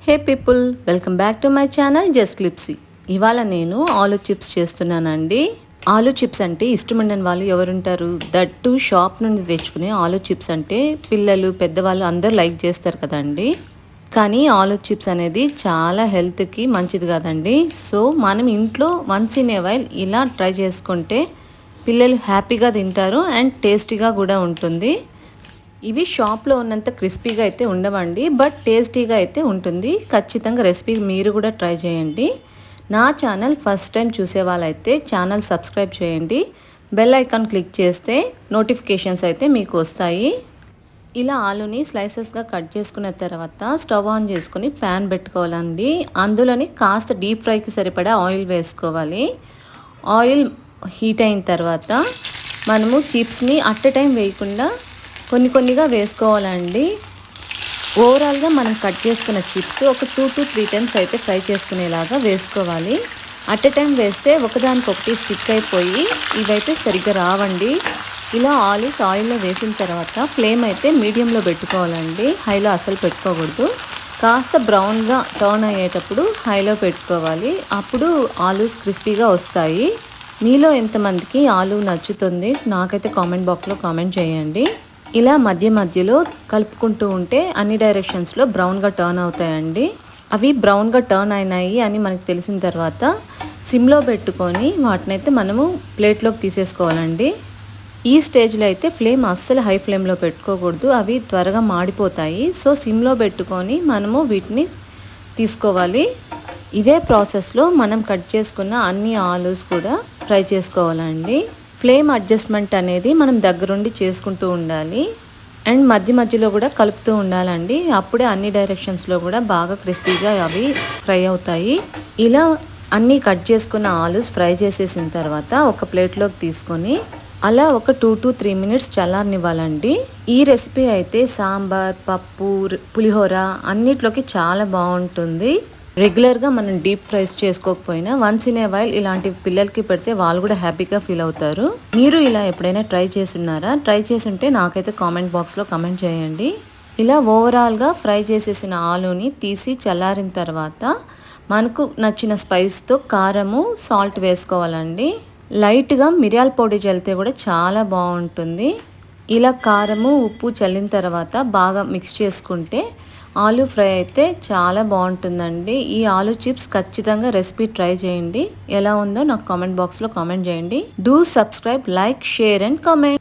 Hey people, welcome back to my channel just Clipsy. ఇవాళ నేను aloo chips చేస్తున్నానండి. Aloo chips అంటే ఇష్టముండని వాళ్ళు ఎవరుంటారు? దట్టు షాప్ నుండి తెచ్చుకునే ఆలూ చిప్స్ అంటే పిల్లలు, పెద్దవాళ్ళు అందరూ లైక్ చేస్తారు కదండి. కానీ ఆలూ చిప్స్ అనేది చాలా హెల్త్కి మంచిది కదండి. సో మనం ఇంట్లో వన్స్ ఇన్ ఏ వైల్ ఇలా ట్రై చేసుకుంటే పిల్లలు హ్యాపీగా తింటారు అండ్ టేస్టీగా కూడా ఉంటుంది. ఇవి షాప్లో ఉన్నంత క్రిస్పీగా అయితే ఉండవండి, బట్ టేస్టీగా అయితే ఉంటుంది. ఖచ్చితంగా రెసిపీ మీరు కూడా ట్రై చేయండి. నా ఛానల్ ఫస్ట్ టైం చూసే వాళ్ళైతే ఛానల్ సబ్స్క్రైబ్ చేయండి. బెల్ ఐకాన్ క్లిక్ చేస్తే నోటిఫికేషన్స్ అయితే మీకు వస్తాయి. ఇలా ఆలుని స్లైసెస్గా కట్ చేసుకున్న తర్వాత స్టవ్ ఆన్ చేసుకొని ప్యాన్ పెట్టుకోవాలండి. అందులోని కాస్త డీప్ ఫ్రైకి సరిపడా ఆయిల్ వేసుకోవాలి. ఆయిల్ హీట్ అయిన తర్వాత మనము చిప్స్ని అట్ ఎ టైం వేయకుండా కొన్నిగా వేసుకోవాలండి. ఓవరాల్గా మనం కట్ చేసుకున్న చిప్స్ ఒక 2 to 3 టైమ్స్ అయితే ఫ్రై చేసుకునేలాగా వేసుకోవాలి. అట్ ఎ టైం వేస్తే ఒకదానికొకటి స్టిక్ అయిపోయి ఇవైతే సరిగ్గా రావండి. ఇలా ఆయిల్లో వేసిన తర్వాత ఫ్లేమ్ అయితే మీడియంలో పెట్టుకోవాలండి, హైలో అసలు పెట్టుకోకూడదు. కాస్త బ్రౌన్గా టర్న్ అయ్యేటప్పుడు హైలో పెట్టుకోవాలి. అప్పుడు ఆలూస్ క్రిస్పీగా వస్తాయి. మీలో ఎంతమందికి ఆలూ నచ్చుతుంది నాకైతే కామెంట్ బాక్స్లో కామెంట్ చేయండి. ఇలా మధ్యలో కలుపుకుంటూ ఉంటే అన్ని డైరెక్షన్స్లో బ్రౌన్గా టర్న్ అవుతాయండి. అవి బ్రౌన్గా టర్న్ అయినాయి అని మనకు తెలిసిన తర్వాత సిమ్లో పెట్టుకొని వాటినైతే మనము ప్లేట్లోకి తీసేసుకోవాలండి. ఈ స్టేజ్లో అయితే ఫ్లేమ్ అస్సలు హై ఫ్లేమ్లో పెట్టుకోకూడదు, అవి త్వరగా మాడిపోతాయి. సో సిమ్లో పెట్టుకొని మనము వీటిని తీసుకోవాలి. ఇదే ప్రాసెస్లో మనం కట్ చేసుకున్న అన్ని ఆలూస్ కూడా ఫ్రై చేసుకోవాలండి. ఫ్లేమ్ అడ్జస్ట్మెంట్ అనేది మనం దగ్గరుండి చేసుకుంటూ ఉండాలి అండ్ మధ్యలో కూడా కలుపుతూ ఉండాలండి. అప్పుడే అన్ని డైరెక్షన్స్లో కూడా బాగా క్రిస్పీగా అవి ఫ్రై అవుతాయి. ఇలా అన్నీ కట్ చేసుకున్న ఆలూస్ ఫ్రై చేసేసిన తర్వాత ఒక ప్లేట్లోకి తీసుకొని అలా ఒక 2 to 3 మినిట్స్ చల్లారనివ్వాలండి. ఈ రెసిపీ అయితే సాంబార్, పప్పు, పులిహోర అన్నిట్లోకి చాలా బాగుంటుంది. రెగ్యులర్గా మనం డీప్ ఫ్రైస్ చేసుకోకపోయినా వన్స్ ఇన్ ఏ వైల్ ఇలాంటి పిల్లలకి పెడితే వాళ్ళు కూడా హ్యాపీగా ఫీల్ అవుతారు. మీరు ఇలా ఎప్పుడైనా ట్రై చేస్తున్నారా? ట్రై చేసుంటే నాకైతే కామెంట్ బాక్స్లో కామెంట్ చేయండి. ఇలా ఓవరాల్గా ఫ్రై చేసేసిన ఆలూని తీసి చల్లారిన తర్వాత మనకు నచ్చిన స్పైస్తో కారము, సాల్ట్ వేసుకోవాలండి. లైట్గా మిరియాల పొడి చల్లితే కూడా చాలా బాగుంటుంది. ఇలా కారము, ఉప్పు చల్లిన తర్వాత బాగా మిక్స్ చేసుకుంటే ఆలూ ఫ్రై అయితే చాలా బాగుంటుందండి. ఈ ఆలూ చిప్స్ ఖచ్చితంగా రెసిపీ ట్రై చేయండి. ఎలా ఉందో నాకు కామెంట్ బాక్స్లో కామెంట్ చేయండి. Do subscribe, like, share and comment.